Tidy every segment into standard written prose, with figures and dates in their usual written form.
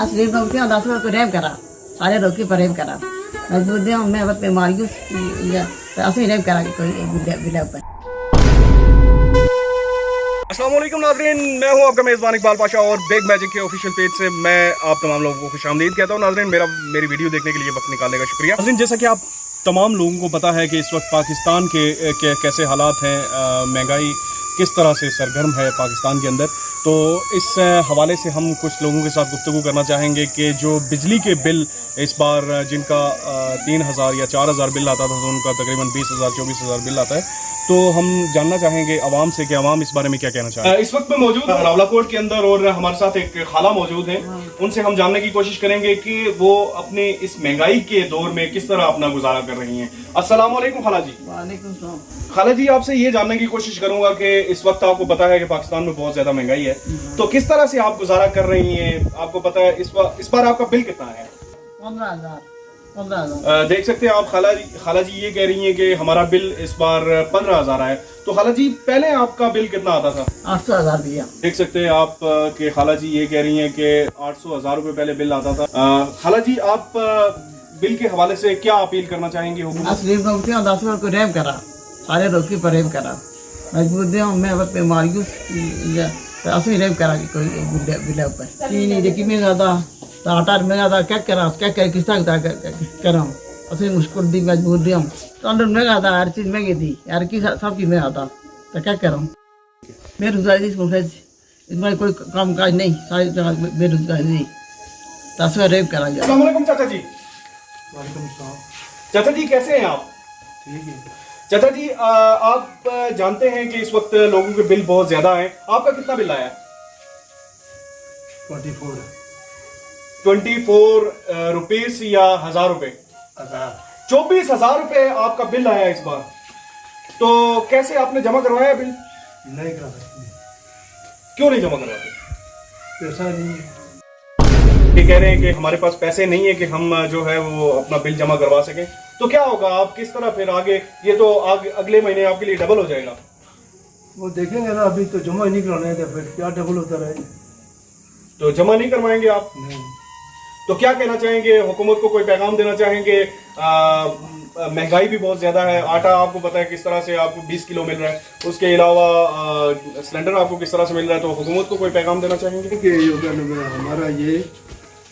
असली लोग 10 को रेम करा सारे लोग की प्रेम करा मजबूर थे मैं वक्त बीमारी असली रेम करा कोई बिला पर। अस्सलाम वालेकुम नाज़रीन, मैं हूं आपका मेज़बान इकबाल पाशा और बिग मैजिक के ऑफिशियल पेज से मैं आप तमाम लोगों को खुशामदीद कहता हूं। नाज़रीन मेरी वीडियो देखने के लिए वक्त निकालने का शुक्रिया। नाज़रीन जैसा कि आप तमाम लोगों को पता है कि इस वक्त पाकिस्तान के कैसे हालात हैं, महंगाई किस तरह से सरगर्म है पाकिस्तान के अंदर, तो इस हवाले से हम कुछ लोगों के साथ गुफ्तगू करना चाहेंगे कि जो बिजली के बिल इस बार जिनका 3000 या 4000 बिल आता था तो उनका तकरीबन 20,000 24,000 बिल आता है, तो हम जानना चाहेंगे आवाम से कि आवाम इस बारे में क्या कहना चाहते हैं। इस वक्त में मौजूद रावलाकोट के अंदर और हमारे साथ एक खाला मौजूद हैं, उनसे हम जानने की कोशिश करेंगे कि वो अपने इस महंगाई के दौर में किस तरह अपना गुजारा कर रही हैं। अस्सलाम वालेकुम खाला जी। वालेकुम सलाम। खाला जी आपसे ये जानने की कोशिश करूंगा कि इस वक्त आपको पता है कि पाकिस्तान में बहुत ज्यादा महंगाई है, तो किस तरह से आप गुजारा कर रही हैं? आपको पता है इस बार आपका बिल कितना है? 15,000। देख सकते हैं आप खाला जी ये कह रही हैं कि हमारा बिल इस बार 15,000 आया। तो खाला जी पहले आपका बिल कितना आता था? 800,000 दिया। देख सकते हैं आप कि खाला जी ये कह रही हैं कि 800,000 रुपए पहले बिल आता था। खाला जी आप बिल के हवाले से क्या अपील करना चाहेंगी हुकूमत? असली लोग 10 को रेम करा सारे लोग की प्रेम करा मजबूर थे मैं वक्त बीमारी असली रेम करा कोई बिला पर चीनी देखी में ज्यादा आटा में ज्यादा क्या करा किस तरह करा असली मुश्किल दी मजबूर दी हम तो अंदर महंगा था, हर चीज महंगी थी, हर की सब चीज महंगा था, तो क्या करूँ बेरोजगारी इसमें कोई काम काज नहीं, सारी जगह बेरोजगारी नहीं, 10 को रेम करा। अस्सलाम वालेकुम चाचा जी। वालेकुम सलाम। चाचा जी कैसे हैं आप? ठीक है। चाचा जी आप जानते हैं कि इस वक्त लोगों के बिल बहुत ज्यादा हैं, आपका कितना बिल आया? 24 रुपीस या 1000 रुपए? 24,000 रुपए आपका बिल आया इस बार। तो कैसे आपने जमा करवाया बिल? नहीं करा सकते। क्यों नहीं जमा करवाते? पैसा नहीं है। ये कह रहे हैं कि हमारे पास पैसे नहीं है कि हम जो है वो अपना बिल जमा करवा सकें, तो क्या होगा? आप किस तरह फिर आगे, ये तो अगले महीने आपके लिए डबल हो जाएगा। वो देखेंगे ना, अभी तो जमा ही नहीं कराना है, तो फिर क्या डबल होता रहेगा। तो जमा नहीं करवाएंगे आप? नहीं। तो क्या कहना चाहेंगे? हुकूमत को कोई पैगाम देना चाहेंगे? महंगाई भी बहुत ज्यादा है, आटा आपको पता है किस तरह से आपको 20 किलो मिल रहा है, उसके अलावा सिलेंडर आपको किस तरह से मिल रहा है, तो हुकूमत को कोई पैगाम देना चाहेंगे? कि हमारा ये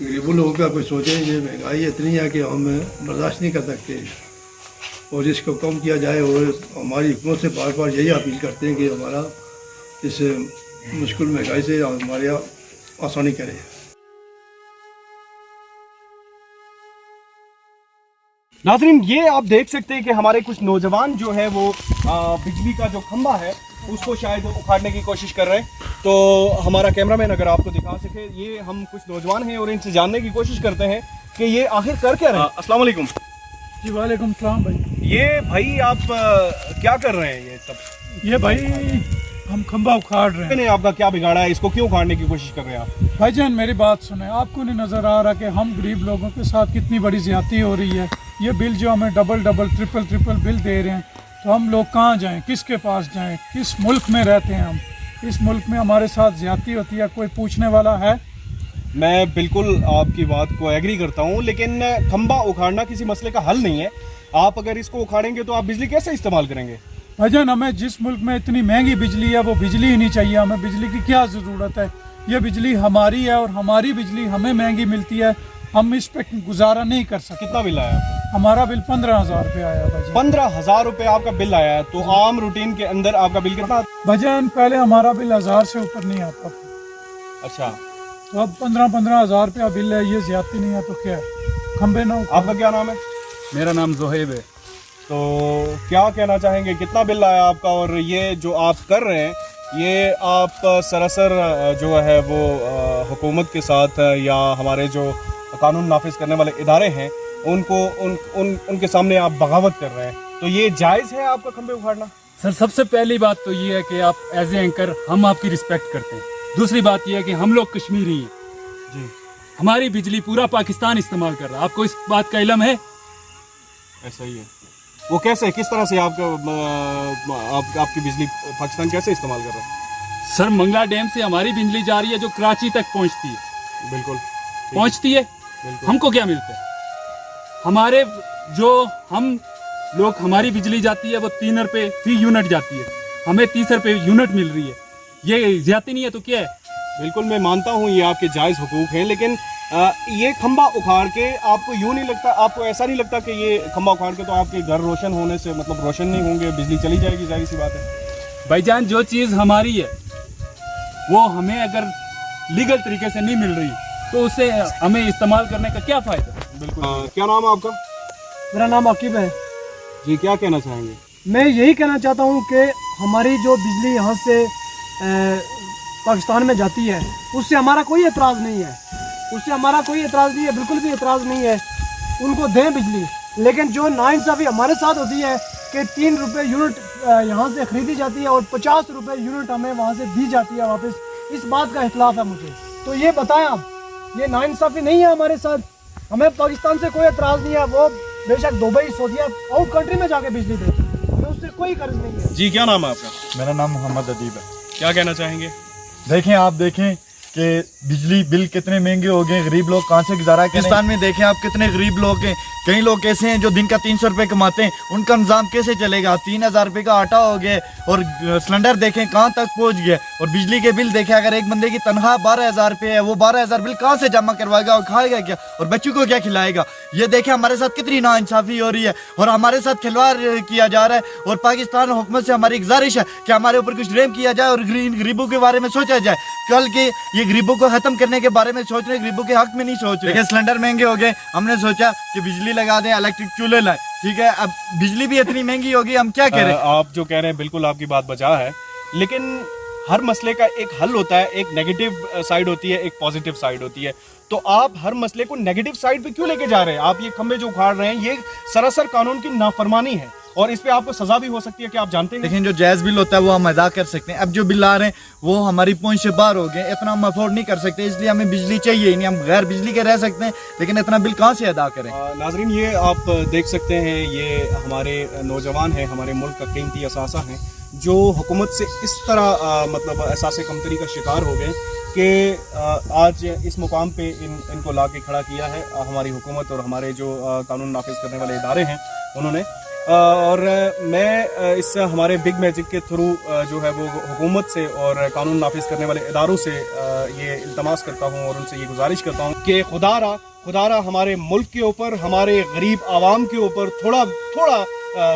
गरीबों लोगों का कोई सोचें, ये महंगाई इतनी है कि हम बर्दाश्त नहीं कर सकते और इसको कम किया जाए, और हमारी हुकूमत से बार बार यही अपील करते हैं कि हमारा इस मुश्किल महंगाई से हमारे आसानी करें। नाज़रीन ये आप देख सकते हैं कि हमारे कुछ नौजवान जो है वो बिजली का जो खंभा है उसको शायद उखाड़ने की कोशिश कर रहे हैं, तो हमारा कैमरामैन अगर आपको दिखा सके, ये हम कुछ नौजवान हैं और इनसे जानने की कोशिश करते हैं कि ये आखिर कर क्या रहे हैं। अस्सलाम वालेकुम जी। वालेकुम सलाम भाई। ये भाई आप क्या कर रहे हैं? ये सब ये भाई हम खंबा उखाड़ रहे हैं। मैंने आपका क्या बिगाड़ा है? इसको क्यों उखाड़ने की कोशिश कर रहे हैं आप? भाईजान मेरी बात सुने, आपको नहीं नज़र आ रहा कि हम गरीब लोगों के साथ कितनी बड़ी ज्यादती हो रही है? ये बिल जो हमें डबल ट्रिपल बिल दे रहे हैं, तो हम लोग कहाँ जाएं, किसके पास जाएं? किस मुल्क में रहते हैं हम? इस मुल्क में हमारे साथ ज्यादती होती है, कोई पूछने वाला है? मैं बिल्कुल आपकी बात को एग्री करता हूँ, लेकिन खंबा उखाड़ना किसी मसले का हल नहीं है। आप अगर इसको उखाड़ेंगे तो आप बिजली कैसे इस्तेमाल करेंगे? भाईजान हमें जिस मुल्क में इतनी महंगी बिजली है वो बिजली ही नहीं चाहिए, हमें बिजली की क्या ज़रूरत है? ये बिजली हमारी है और हमारी बिजली हमें महंगी मिलती है, हम इस पे गुजारा नहीं कर सकते। कितना बिल आया आपका? हमारा बिल 15,000 रुपये आया भाईजान। 15,000 रुपये आपका बिल आया है, तो आम रूटीन के अंदर आपका बिल कितना? भाईजान पहले हमारा बिल 1000 से ऊपर नहीं आता था। अच्छा, तो अब 15,000 रुपया बिल है, ये ज्यादती नहीं है तो क्या है? खंबे ना। आपका क्या नाम है? मेरा नाम जोहेब है। तो क्या कहना चाहेंगे, कितना बिल आया आपका? और ये जो आप कर रहे हैं ये आप सरासर जो है वो हुकूमत के साथ या हमारे जो कानून नाफिज करने वाले इदारे हैं उनके सामने आप बगावत कर रहे हैं, तो ये जायज़ है आपका खंबे उखाड़ना? सर सबसे पहली बात तो ये है कि आप एज ए एंकर हम आपकी रिस्पेक्ट करते हैं। दूसरी बात ये है कि हम लोग कश्मीरी हैं जी, हमारी बिजली पूरा पाकिस्तान इस्तेमाल कर रहा है, आपको इस बात का इल्म है? ऐसा ही है। वो कैसे, किस तरह से आपकी बिजली पाकिस्तान कैसे इस्तेमाल कर रहा है? सर मंगला डैम से हमारी बिजली जा रही है जो कराची तक पहुंचती है। बिल्कुल। पहुंचती है, हमको क्या मिलता है? हमारे जो हम लोग, हमारी बिजली जाती है वो 3 रुपये फी यूनिट जाती है, हमें 30 रुपये यूनिट मिल रही है। ये ज्यादा नहीं है तो क्या है? बिल्कुल मैं मानता हूँ ये आपके जायज़ हुकूक हैं, लेकिन ये खंबा उखाड़ के आपको यूँ नहीं लगता, आपको ऐसा नहीं लगता कि ये खंबा उखाड़ के तो आपके घर रोशन होने से मतलब रोशन नहीं होंगे, बिजली चली जाएगी, जाहिर सी बात है। भाईजान जो चीज़ हमारी है वो हमें अगर लीगल तरीके से नहीं मिल रही तो उसे हमें इस्तेमाल करने का क्या फ़ायदा? बिल्कुल। क्या नाम है आपका? मेरा नाम आकिब है। जी, क्या कहना चाहेंगे? मैं यही कहना चाहता हूँ कि हमारी जो बिजली यहाँ से पाकिस्तान में जाती है उससे हमारा कोई एतराज़ नहीं है, उससे हमारा कोई एतराज़ नहीं है, बिल्कुल भी एतराज़ नहीं है, उनको दें बिजली। लेकिन जो नाइंसाफ़ी हमारे साथ होती है कि 3 रुपये यूनिट यहाँ से ख़रीदी जाती है और 50 रुपये यूनिट हमें वहाँ से दी जाती है वापस, इस बात का इख्तिलाफ़ है मुझे। तो ये बताएं आप, ये नाइंसाफ़ी नहीं है हमारे साथ? हमें पाकिस्तान से कोई एतराज़ नहीं है, वो बेशक दुबई सऊदीया आउट कंट्री में जाके बिजली दे, हमें उससे कोई कर्ज नहीं है। जी, क्या नाम है आपका? मेरा नाम मोहम्मद अदीब है। क्या कहना चाहेंगे? देखें, आप देखें कि बिजली बिल कितने महंगे हो गए, गरीब लोग कहाँ से गुजारा करें। पाकिस्तान में देखें आप कितने गरीब लोग हैं, कई लोग ऐसे हैं जो दिन का 300 रुपये कमाते हैं, उनका निज़ाम कैसे चलेगा? 3000 रुपये का आटा हो गया और सिलेंडर देखें कहाँ तक पहुँच गया, और बिजली के बिल देखें, अगर एक बंदे की तनख्वाह 12000 रुपये है, वो 12000 बिल कहाँ से जमा करवाएगा और खाएगा क्या, और बच्चों को क्या खिलाएगा? ये देखें हमारे साथ कितनी नाइंसाफ़ी हो रही है और हमारे साथ खिलवाड़ किया जा रहा है। और पाकिस्तान हुकूमत से हमारी गुजारिश है कि हमारे ऊपर कुछ रहम किया जाए और गरीबों के बारे में सोचा जाए। कल के ये गरीबों को खत्म करने के बारे में सोच रहे, गरीबों के हक में नहीं सोच रहे। सिलेंडर महंगे हो गए, हमने सोचा कि बिजली लगा दें, इलेक्ट्रिक चूल्हे लाए, ठीक है, अब बिजली भी इतनी महंगी होगी, हम क्या करें? आप जो कह रहे हैं बिल्कुल आपकी बात बचा है, लेकिन हर मसले का एक हल होता है, एक नेगेटिव साइड होती है, एक पॉजिटिव साइड होती है। तो आप हर मसले को नेगेटिव साइड पे क्यों लेके जा रहे हैं? आप ये खंबे जो उखाड़ रहे हैं, ये सरासर कानून की नाफरमानी है और इस पे आपको सजा भी हो सकती है, कि आप जानते हैं। लेकिन जो जायज़ बिल होता है वो हम अदा कर सकते हैं। अब जो बिल आ रहे हैं वो हमारी पहुंच से बाहर हो गए, इतना हम अफोर्ड नहीं कर सकते, इसलिए हमें बिजली चाहिए ही नहीं। हम गैर बिजली के रह सकते हैं, लेकिन इतना बिल कहाँ से अदा करें? नाजरीन, ये आप देख सकते हैं, ये हमारे नौजवान हैं, हमारे मुल्क का कीमती असासा हैं, जो हुकूमत से इस तरह मतलब एहसास कमतरी का शिकार हो गए कि आज इस मुकाम पे इनको ला के खड़ा किया है हमारी हुकूमत और हमारे जो कानून नाफिज करने वाले इदारे हैं उन्होंने। और मैं इस हमारे बिग मैजिक के थ्रू जो है वो हुकूमत से और कानून नाफिज करने वाले इदारों से ये इल्तमास करता हूँ और उनसे ये गुजारिश करता हूँ कि खुदारा हमारे मुल्क के ऊपर, हमारे गरीब आवाम के ऊपर थोड़ा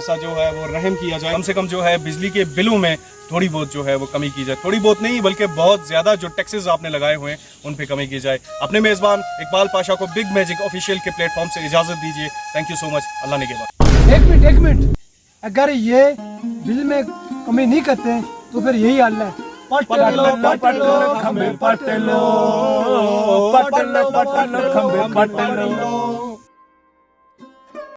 सा जो है वो रहम किया जाए। कम से कम जो है बिजली के बिलों में थोड़ी बहुत जो है वो कमी की जाए, थोड़ी बहुत नहीं बल्कि बहुत ज़्यादा जो टैक्सेस आपने लगाए हुए हैं उन पे कमी की जाए। अपने मेज़बान इकबाल पाशा को बिग मैजिक ऑफिशियल के प्लेटफॉर्म से इजाज़त दीजिए। Thank you so much. Allah ने के बाद। एक मिनट, अगर ये बिल में कमी नहीं करते तो फिर यही हल है, पटलो खंबे पटलो, पटलो खंबे पटलो।